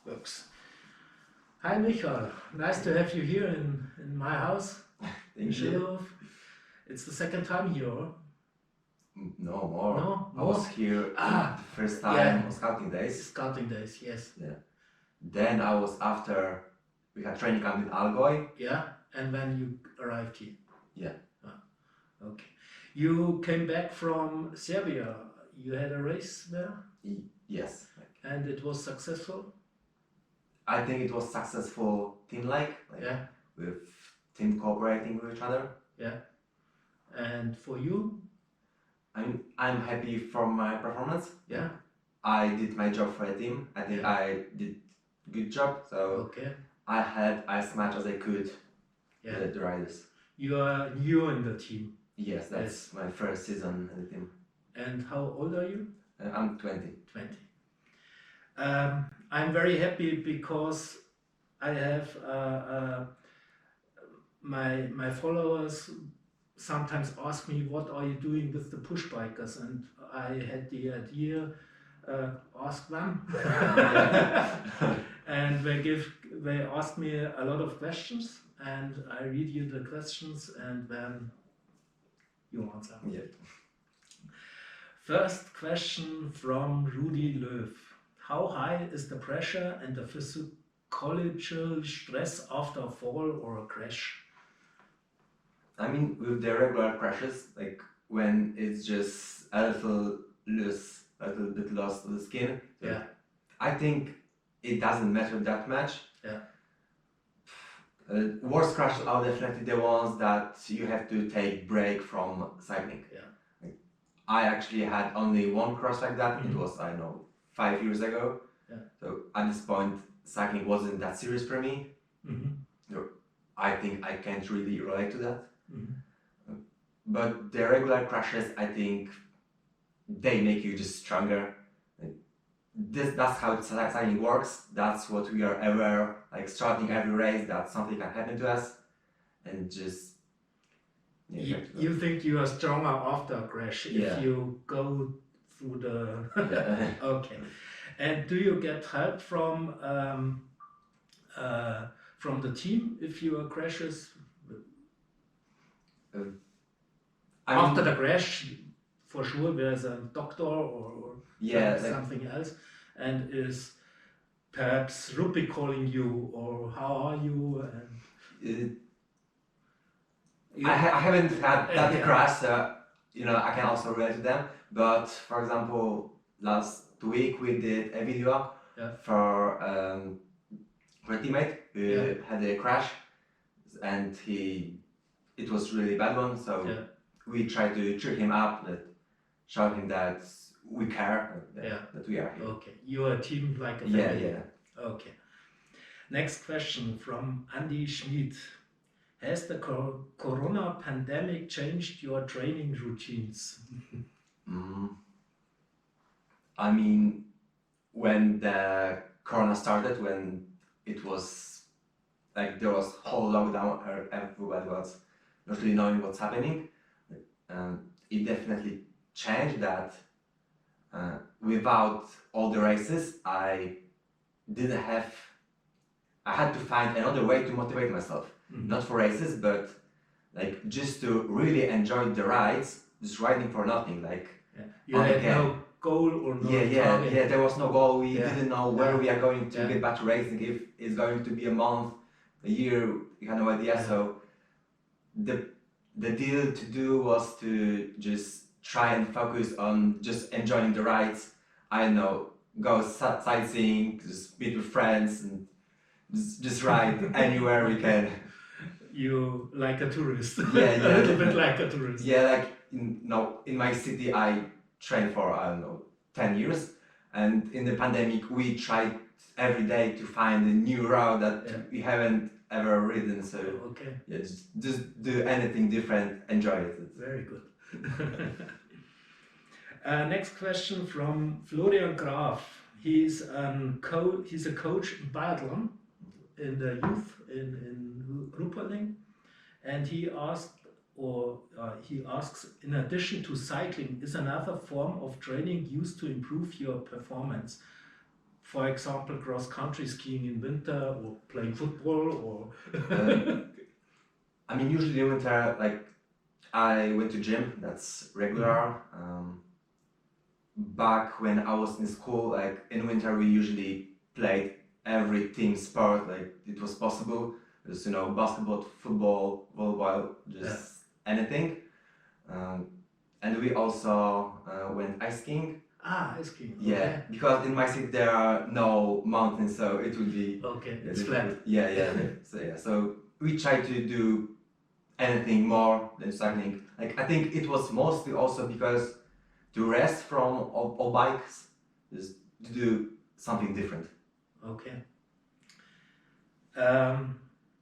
Works. Hi Michal, nice to have you here in my house in Thank you. Schiller. It's the second time here, or? No more. No? I was More? here Ah, the first time yeah. on scouting days. Scouting days, yes. Yeah. Then I was after we had training camp in Allgäu. Yeah, and when you arrived here? Yeah. Ah, okay. You came back from Serbia. You had a race there, Yes. and it was successful? I think it was successful team-like, Yeah, with team cooperating with each other. yeah. And for you? I'm happy from my performance. Yeah, I did my job for a team. I think Yeah. I did good job. So okay. I had as much as I could Yeah. with the riders. You are new in the team. Yes, that's my first season in the team. And how old are you? I'm 20. 20. I'm very happy because I have my followers sometimes ask me, what are you doing with the Pushbikers? And I had the idea, ask them. And they ask me a lot of questions, and I read you the questions, and then you answer. Yeah. First question from Rudy Löw. How high is the pressure and the physiological stress after a fall or a crash? I mean, with the regular crashes, like when it's just a little loose, a little bit lost to the skin, so Yeah. I think it doesn't matter that much. Yeah. Worst crashes are definitely the ones that you have to take break from cycling. Yeah. Like, I actually had only one crash like that. Mhm. It was, I don't know, 5 years ago. Yeah. So at this point, cycling wasn't that serious for me. Mm-hmm. I think I can't really relate to that. Mm-hmm. But the regular crashes, I think they make you just stronger. That's how cycling works. That's what we are aware, like starting every race, that something can happen to us, and just You think you are stronger after a crash Yeah. if you go through the... Yeah. Okay. And do you get help from the team if your crashes? I mean, After the crash, for sure, there's a doctor or yeah, like, something else, and is perhaps Rupi calling you, or how are you? And I haven't had that Yeah. crash, so I can also relate to them. But for example, last week we did a video Yeah. for a teammate who Yeah. had a crash, and it was really bad one. So Yeah. we tried to cheer him up, show him that we care, Yeah. that we are here. Okay, you're a team like a Yeah, family. yeah. Okay. Next question from Andy Schmid. Has the corona pandemic changed your training routines? I mean, when the corona started, when it was like there was whole lockdown, everybody was not really knowing what's happening. It definitely changed that. Without all the races, I had to find another way to motivate myself. Mhm. Not for races, but like just to really enjoy the rides, just riding for nothing. Like Yeah. You had no goal or no target. there was no goal. We Yeah. didn't know where Yeah. we are going to Yeah. get back to racing. If it's going to be a month, a year, we had no idea. Yeah. So the deal to do was to just try and focus on just enjoying the rides. I don't know, go sightseeing, just meet with friends, and just ride anywhere we can. You like a tourist. Yeah, A little bit like a tourist. Yeah, like in my city, I trained for, I don't know, 10 years, and in the pandemic we tried every day to find a new route that Yeah. we haven't ever ridden. So Okay, yeah, just do anything different, enjoy it. very good. Next question from Florian Graf. He's a coach in biathlon in the youth in Ruperling, and he asks, in addition to cycling, is another form of training used to improve your performance? for example, cross-country skiing in winter or playing football or... I mean, usually in winter, like, I went to gym, that's regular. Back when I was in school, like, in winter we usually played every team sport, like, it was possible. Just, you know, basketball, football, volleyball, just anything. And we also went ice skiing. Ah, ice skiing. Yeah, Okay. because in my city there are no mountains, so it would be... Okay, it's flat. Yeah. So we try to do anything more than cycling. Like, I think it was mostly also because to rest from all bikes, just to do something different. Okay.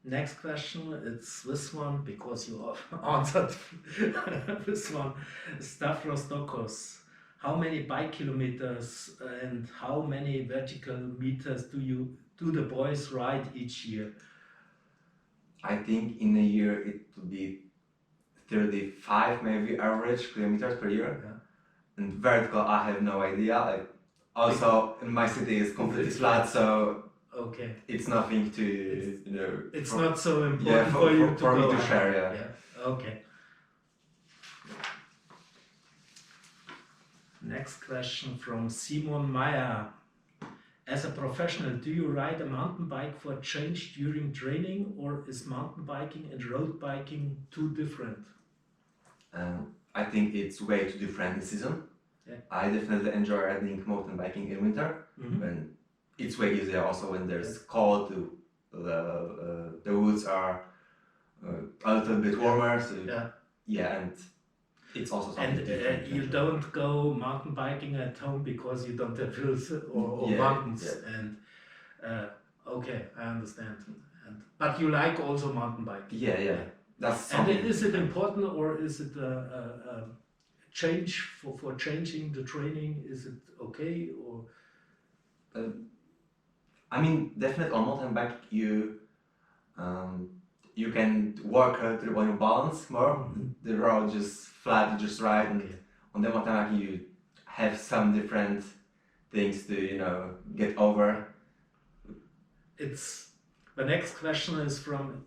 Next question, it's this one because you answered this one. Stavros Dokos. How many bike kilometers and how many vertical meters do the boys ride each year? I think in a year it would be 35 maybe average kilometers per year. Yeah. And vertical, I have no idea. Like, also in my city is completely flat, so okay, it's nothing to, you know. It's not so important for you for me to share. Yeah. Okay. Next question from Simon Meyer. As a professional, do you ride a mountain bike for change during training, or is mountain biking and road biking too different? I think it's way too different in season. Yeah. I definitely enjoy riding mountain biking in winter, when it's way easier. Also when there's cold, the woods are a little bit warmer. So and it's also something different. You don't go mountain biking at home because you don't have hills or mountains. Yeah. And okay, I understand. But you like also mountain biking. Yeah. That's something. And is it important, or is it a change for changing the training? Is it okay, or? I mean, definitely on mountain bike you can work on your balance more. The road just flat, you just ride, and on the mountain bike you have some different things to, you know, get over. The next question is from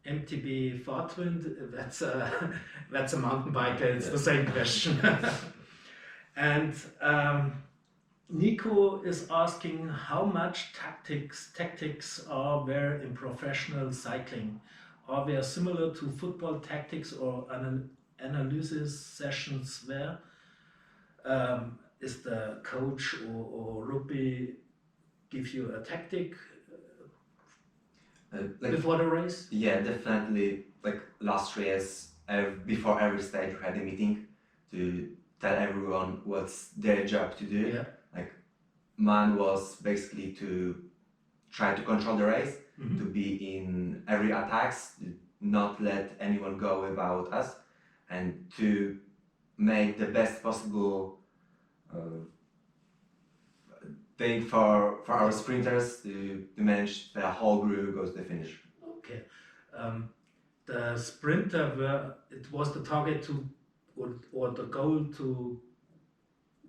MTB Fahrtwind. That's a mountain biker. It's the same question. And Nico is asking how much tactics are there in professional cycling? Are they similar to football tactics or analysis sessions there? Is the coach or rugby give you a tactic before the race? Yeah, definitely. Like last race, before every stage we had a meeting to tell everyone what's their job to do. Yeah. Like, mine was basically to try to control the race, to be in every attacks, to not let anyone go without us, and to make the best possible thing for our sprinters to manage the whole group goes to the finish. Okay. The sprinter, it was the target to, or the goal to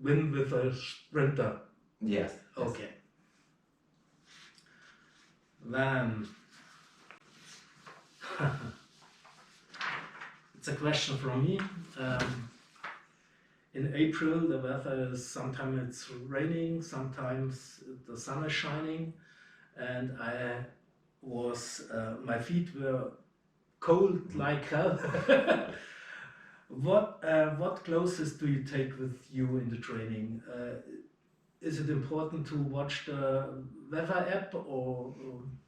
win with a sprinter. Yes. Okay. Then it's a question from me. In April, the weather is sometimes it's raining, sometimes the sun is shining, and my feet were cold like hell. What clothes do you take with you in the training? Is it important to watch the weather app or?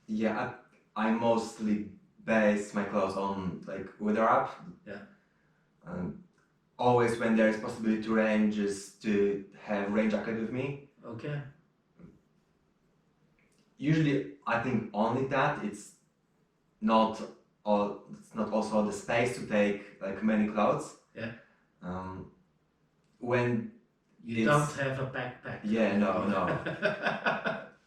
Yeah, I mostly base my clothes on like weather app. Yeah. Always when there is possibility to rain, just to have rain jacket with me. Okay. Usually, I think only that. It's not also the space to take like many clothes. Yeah. When you don't have a backpack. Yeah, no.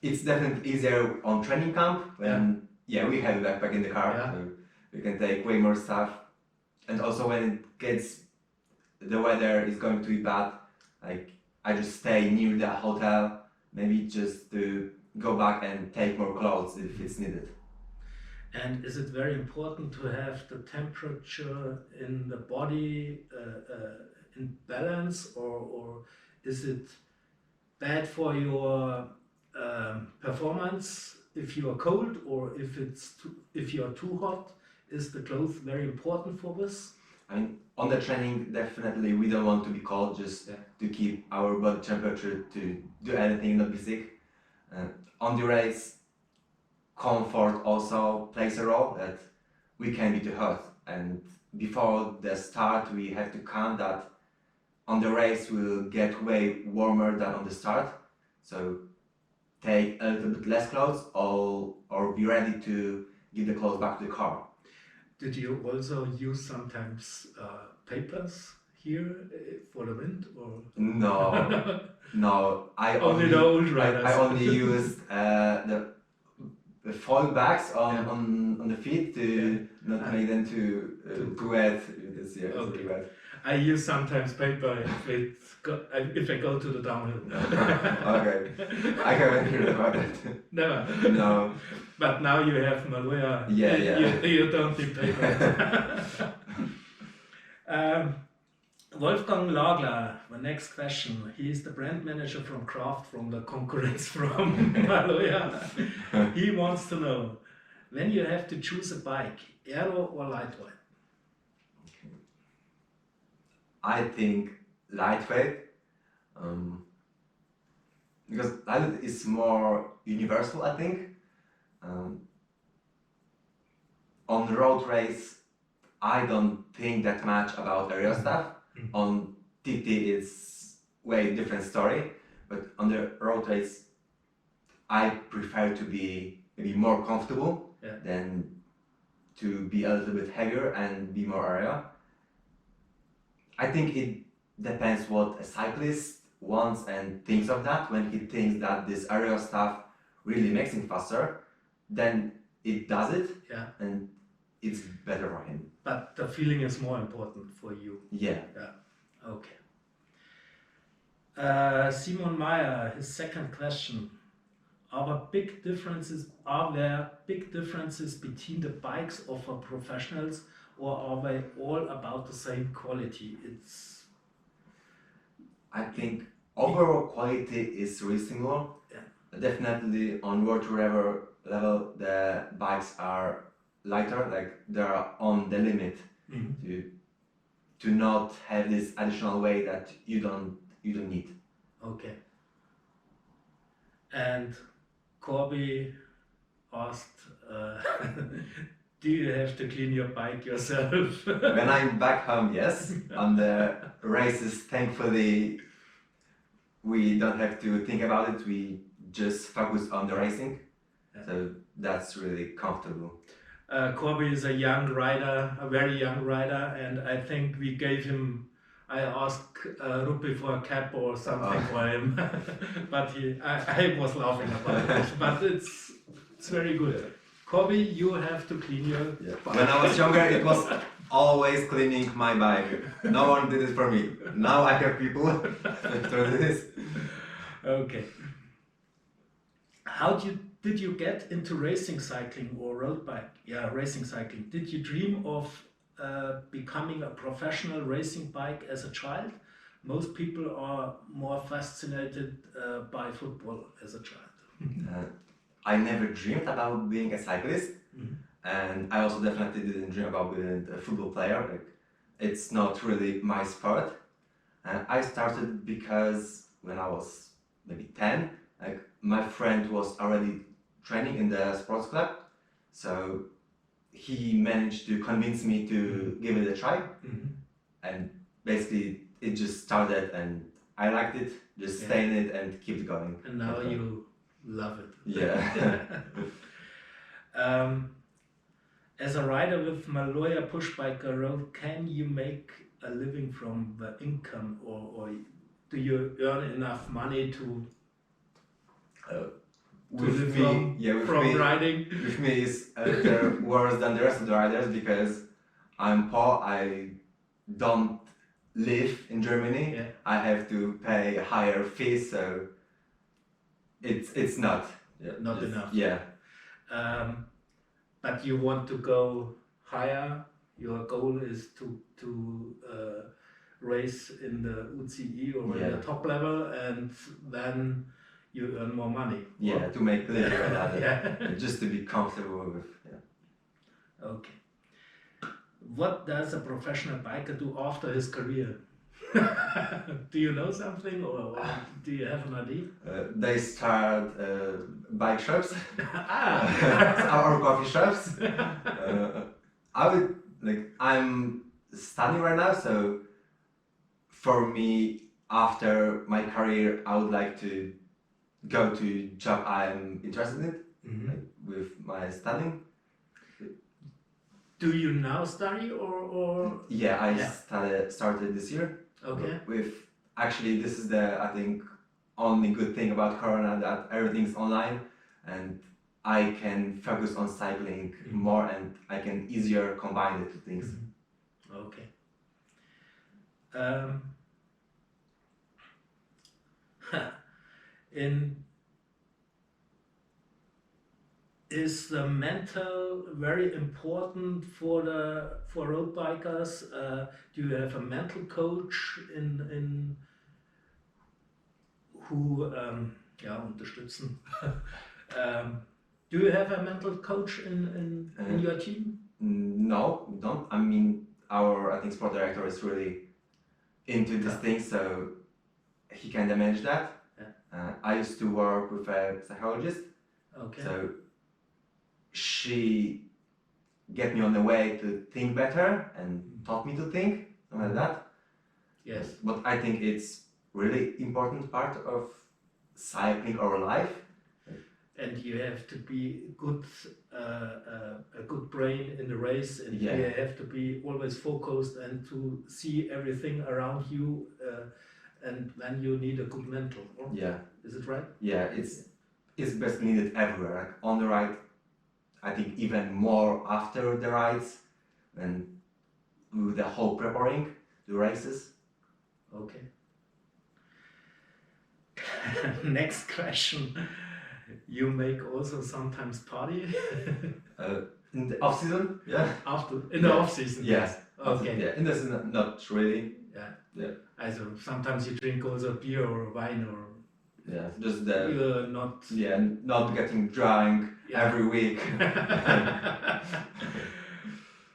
It's definitely easier on training camp when we have a backpack in the car, so we can take way more stuff. And also when the weather is going to be bad, like I just stay near the hotel maybe just to go back and take more clothes if it's needed. And is it very important to have the temperature in the body in balance, or is it bad for your performance if you are cold, or if you are too hot? Is the clothes very important for this? I mean, on the training, definitely we don't want to be cold, just to keep our body temperature to do anything, not be sick. On the race, comfort also plays a role, that we can be too hot. And before the start, we have to count that on the race we'll get way warmer than on the start. So take a little bit less clothes, or be ready to give the clothes back to the car. Did you also use sometimes papers here for the wind, or No, no. I only the old riders? I only used the foil bags on the feet to not make them too wet. Because, yeah, it's really wet. I use sometimes paper if I go to the downhill. Okay, I haven't heard about that. Never. No. But now you have Maloja. Yeah. You don't need paper. Wolfgang Lagler, the next question. He is the brand manager from Craft, from the concurrents from Maloja. He wants to know, when you have to choose a bike, Aero or lightweight? I think lightweight, because lightweight is more universal, I think. On road race, I don't think that much about aerial stuff. On TT, it's way different story. But on the road race, I prefer to be maybe more comfortable than to be a little bit heavier and be more aerial. I think it depends what a cyclist wants and thinks of that. When he thinks that this aerial stuff really makes him faster, then it does it, and it's better for him. But the feeling is more important for you. Yeah. Okay. Simon Meyer, his second question. Are there big differences between the bikes offered professionals, or are they all about the same quality? I think overall quality is really similar. Definitely on World Tour level, the bikes are lighter, like they are on the limit to not have this additional weight that you don't need. Okay. And Corby asked, do you have to clean your bike yourself? When I'm back home, yes. On the races, thankfully, we don't have to think about it. We just focus on the racing. So that's really comfortable. Corby is a young rider, a very young rider, and I think we gave him, I asked Rupi for a cap or something for him, but I was laughing about it, but it's very good. Corby, you have to clean your bike. When I was younger, it was always cleaning my bike. No one did it for me. Now I have people to do this. Okay. How did you get into racing cycling or road bike? Yeah, racing cycling. Did you dream of becoming a professional racing bike as a child? Most people are more fascinated by football as a child. I never dreamed about being a cyclist, and I also definitely didn't dream about being a football player. Like, it's not really my sport. I started because when I was maybe 10, like my friend was already training in the sports club, so he managed to convince me to give it a try, and basically it just started, and I liked it. Just stay in it and keep it going. And now you love it. Yeah. As a rider with Maloja Pushbiker Road, can you make a living from the income, or do you earn enough money to live from riding? With me is a little worse than the rest of the riders, because I'm poor. I don't live in Germany. I have to pay higher fees, so It's not. Yeah, Not enough. Yeah. But you want to go higher. Your goal is to race in the UCI or in the top level, and then you earn more money. Yeah, to make living out of it. Yeah. Just to be comfortable with. Yeah. Okay. What does a professional biker do after his career? Do you know something, or do you have an idea? They start bike shops Ah. or coffee shops. I would I'm studying right now, so for me, after my career, I would like to go to job I'm interested in with my studying. Do you now study or? Yeah, I started this year. Okay. With actually, this is the I think only good thing about Corona, that everything's online, and I can focus on cycling more, and I can easier combine the two things. Okay. Is the mental very important for road bikers? Do you have a mental coach in who unterstützen? Do you have a mental coach in your team? No, we don't. I mean, I think sport director is really into this thing, so he can manage that. Yeah. I used to work with a psychologist, Okay. so she get me on the way to think better and taught me to think, something like that. Yes. But I think it's really important part of cycling or life. And you have to be a good brain in the race, and Yeah. you have to be always focused and to see everything around you, and then you need a good mentor. Or? Yeah. Is it right? Yeah, it's basically needed everywhere. Like on the ride, I think even more after the rides, and with the whole preparing the races. Okay. Next question. You make also sometimes party? In the off season, yeah. In the off season? Yes. Okay. Yeah, in the season, not really. Yeah. Yeah. Also, sometimes you drink also beer or wine, or Yeah, just the. you're not. Yeah, not getting drunk every week.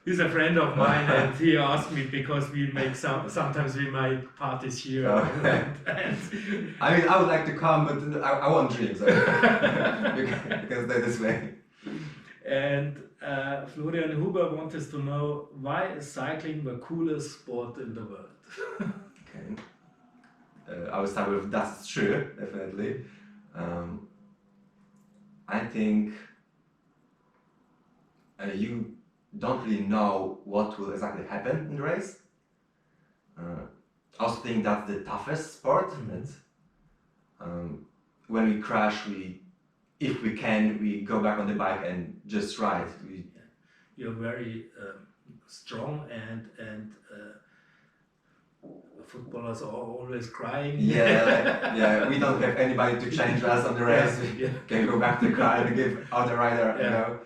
He's a friend of mine, and he asked me because we make sometimes we make parties here. And I mean, I would like to come, but I won't drink, so you can stay this way. And Florian Huber wanted to know, why is cycling the coolest sport in the world? Okay. I will start with that's true, definitely. I think you don't really know what will exactly happen in the race. I also think that's the toughest sport. When we crash, if we can, we go back on the bike and just ride. You're very strong, and footballers are always crying. Yeah, we don't have anybody to change us on the race. We can go back to the car and give other rider,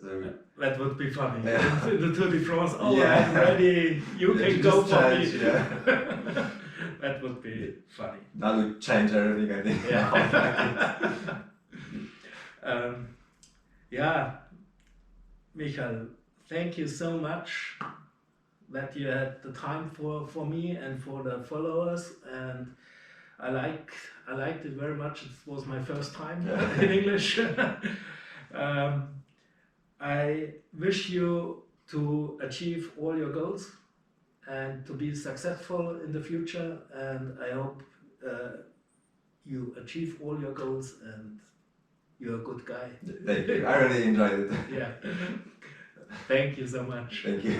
so. That would be funny. Yeah. In the Tour de France, I'm ready, you can go for change, me. Yeah. That would be funny. That would change everything, I think. Yeah. Michal, thank you so much that you had the time for me and for the followers, and I liked it very much. It was my first time in English. I wish you to achieve all your goals and to be successful in the future, and I hope you achieve all your goals, and you're a good guy. Thank you. I really enjoyed it. Yeah. Thank you so much. Thank you.